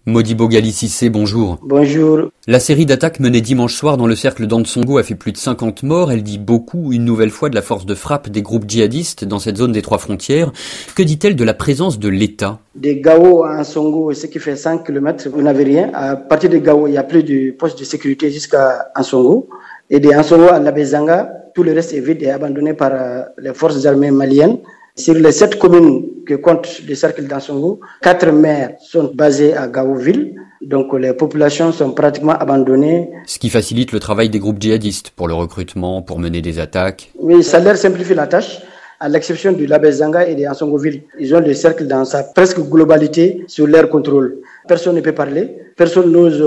Modibo Gali Cissé, bonjour. Bonjour. La série d'attaques menée dimanche soir dans le cercle d'Ansongo a fait plus de 50 morts. Elle dit beaucoup, une nouvelle fois, de la force de frappe des groupes djihadistes dans cette zone des trois frontières. Que dit-elle de la présence de l'État? Des Gao à Ansongo, ce qui fait 100 km, vous n'avez rien. À partir de Gao, il n'y a plus de poste de sécurité jusqu'à Ansongo. Et de Ansongo à Labezanga, tout le reste est vide et abandonné par les forces armées maliennes. Sur les 7 communes que compte le cercle d'Ansongo, 4 maires sont basés à Gaoville. Donc les populations sont pratiquement abandonnées. Ce qui facilite le travail des groupes djihadistes pour le recrutement, pour mener des attaques. Oui, ça leur simplifie la tâche, à l'exception du Labezanga et de Ansongoville. Ils ont le cercle dans sa presque globalité sous leur contrôle. Personne ne peut parler, personne n'ose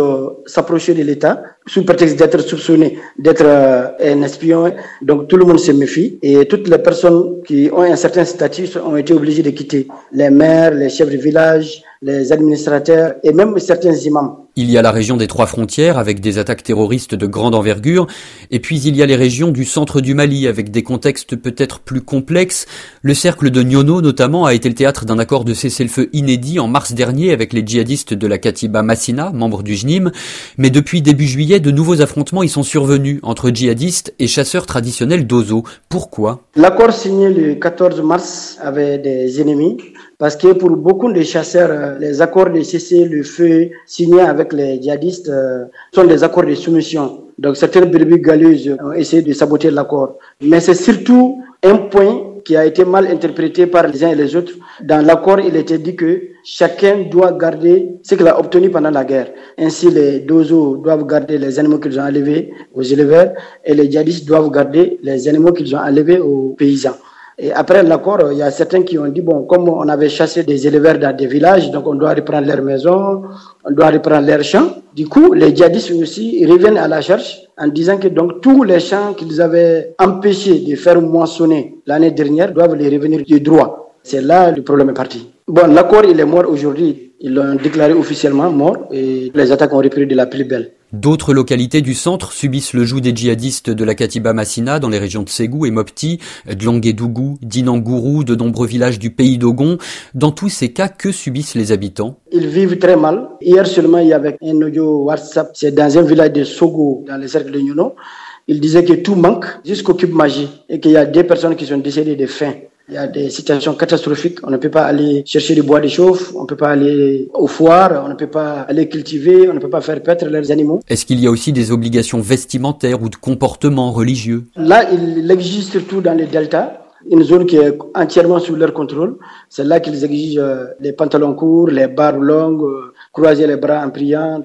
s'approcher de l'État sous prétexte d'être soupçonné, d'être un espion. Donc tout le monde se méfie et toutes les personnes qui ont un certain statut ont été obligées de quitter. Les maires, les chefs de village, les administrateurs et même certains imams. Il y a la région des trois frontières avec des attaques terroristes de grande envergure, et puis il y a les régions du centre du Mali avec des contextes peut-être plus complexes. Le cercle de Niono notamment a été le théâtre d'un accord de cessez-le-feu inédit en mars dernier avec les djihadistes de la Katiba Massina, membres du JNIM, mais depuis début juillet, de nouveaux affrontements y sont survenus entre djihadistes et chasseurs traditionnels d'Ozo. Pourquoi? L'accord signé le 14 mars avait des ennemis. Parce que pour beaucoup de chasseurs, les accords de cessez-le-feu signés avec les djihadistes sont des accords de soumission. Donc certaines brebis galeuses ont essayé de saboter l'accord. Mais c'est surtout un point qui a été mal interprété par les uns et les autres. Dans l'accord, il était dit que chacun doit garder ce qu'il a obtenu pendant la guerre. Ainsi, les Dozo doivent garder les animaux qu'ils ont enlevés aux éleveurs et les djihadistes doivent garder les animaux qu'ils ont enlevés aux paysans. Et après l'accord, il y a certains qui ont dit, bon, comme on avait chassé des éleveurs dans des villages, donc on doit reprendre leurs maisons, on doit reprendre leurs champs. Du coup, les djihadistes aussi reviennent à la charge en disant que donc tous les champs qu'ils avaient empêchés de faire moissonner l'année dernière doivent les revenir de droit. C'est là le problème est parti. Bon, l'accord, il est mort aujourd'hui. Ils l'ont déclaré officiellement mort et les attaques ont repris de la plus belle. D'autres localités du centre subissent le joug des djihadistes de la Katiba Massina dans les régions de Ségou et Mopti, de Languedougou, d'Inangourou, de nombreux villages du pays d'Ogon. Dans tous ces cas, que subissent les habitants? Ils vivent très mal. Hier seulement, il y avait un audio WhatsApp, c'est dans un village de Sogo, dans le cercle de Niono. Il disait que tout manque jusqu'au cube magie et qu'il y a des personnes qui sont décédées de faim. Il y a des situations catastrophiques. On ne peut pas aller chercher du bois de chauffe, on ne peut pas aller aux foires, on ne peut pas aller cultiver, on ne peut pas faire paître leurs animaux. Est-ce qu'il y a aussi des obligations vestimentaires ou de comportement religieux? Là, il existe surtout dans les deltas, une zone qui est entièrement sous leur contrôle. C'est là qu'ils exigent les pantalons courts, les barbes longues, croiser les bras en priant.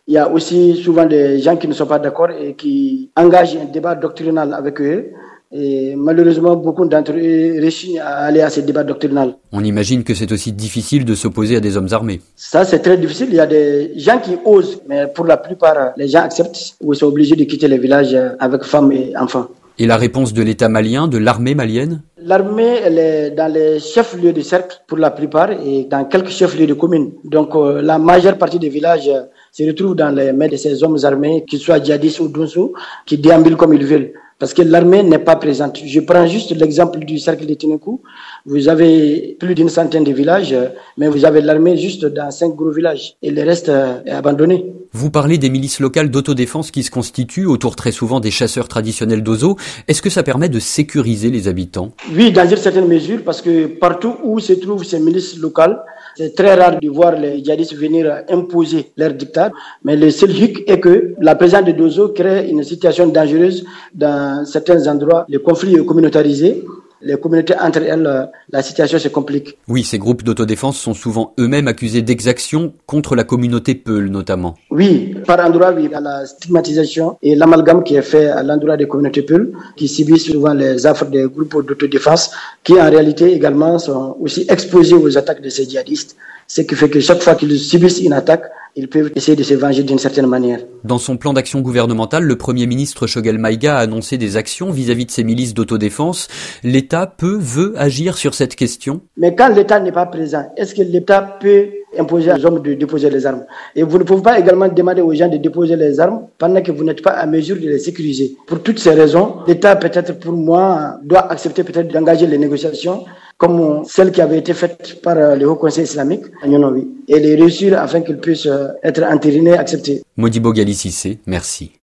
Il y a aussi souvent des gens qui ne sont pas d'accord et qui engagent un débat doctrinal avec eux. Et malheureusement, beaucoup d'entre eux rechignent à aller à ces débats doctrinaux. On imagine que c'est aussi difficile de s'opposer à des hommes armés. Ça, c'est très difficile. Il y a des gens qui osent, mais pour la plupart, les gens acceptent ou sont obligés de quitter les villages avec femmes et enfants. Et la réponse de l'État malien, de l'armée malienne? L'armée, elle est dans les chefs-lieux de cercle pour la plupart et dans quelques chefs-lieux de communes. Donc la majeure partie des villages se retrouvent dans les mains de ces hommes armés, qu'ils soient djihadistes ou dounsous, qui déambulent comme ils veulent. Parce que l'armée n'est pas présente. Je prends juste l'exemple du cercle de Tinekou. Vous avez plus d'une centaine de villages, mais vous avez l'armée juste dans 5 gros villages. Et le reste est abandonné. Vous parlez des milices locales d'autodéfense qui se constituent autour très souvent des chasseurs traditionnels d'Ozo. Est-ce que ça permet de sécuriser les habitants? Oui, dans une certaine mesure, parce que partout où se trouvent ces milices locales, c'est très rare de voir les djihadistes venir imposer leur dictat. Mais le seul hic est que la présence de Dozo crée une situation dangereuse dans certains endroits. Le conflit est communautarisé. Les communautés entre elles, la situation se complique. Oui, ces groupes d'autodéfense sont souvent eux-mêmes accusés d'exactions contre la communauté Peul notamment. Oui, par endroit, oui, il y a la stigmatisation et l'amalgame qui est fait à l'endroit des communautés Peul, qui subissent souvent les affres des groupes d'autodéfense, qui en réalité également sont aussi exposés aux attaques de ces djihadistes. Ce qui fait que chaque fois qu'ils subissent une attaque, ils peuvent essayer de se venger d'une certaine manière. Dans son plan d'action gouvernemental, le Premier ministre Choguel Maïga a annoncé des actions vis-à-vis de ces milices d'autodéfense. L'État veut agir sur cette question? Mais quand l'État n'est pas présent, est-ce que l'État peut imposer aux hommes de déposer les armes? Et vous ne pouvez pas également demander aux gens de déposer les armes pendant que vous n'êtes pas à mesure de les sécuriser. Pour toutes ces raisons, l'État, peut-être pour moi, doit accepter peut-être d'engager les négociations comme celle qui avait été faite par le Haut Conseil islamique à Nyonovi, et les réussir afin qu'ils puissent être entérinés et acceptés. Modibo Gali Cissé, merci.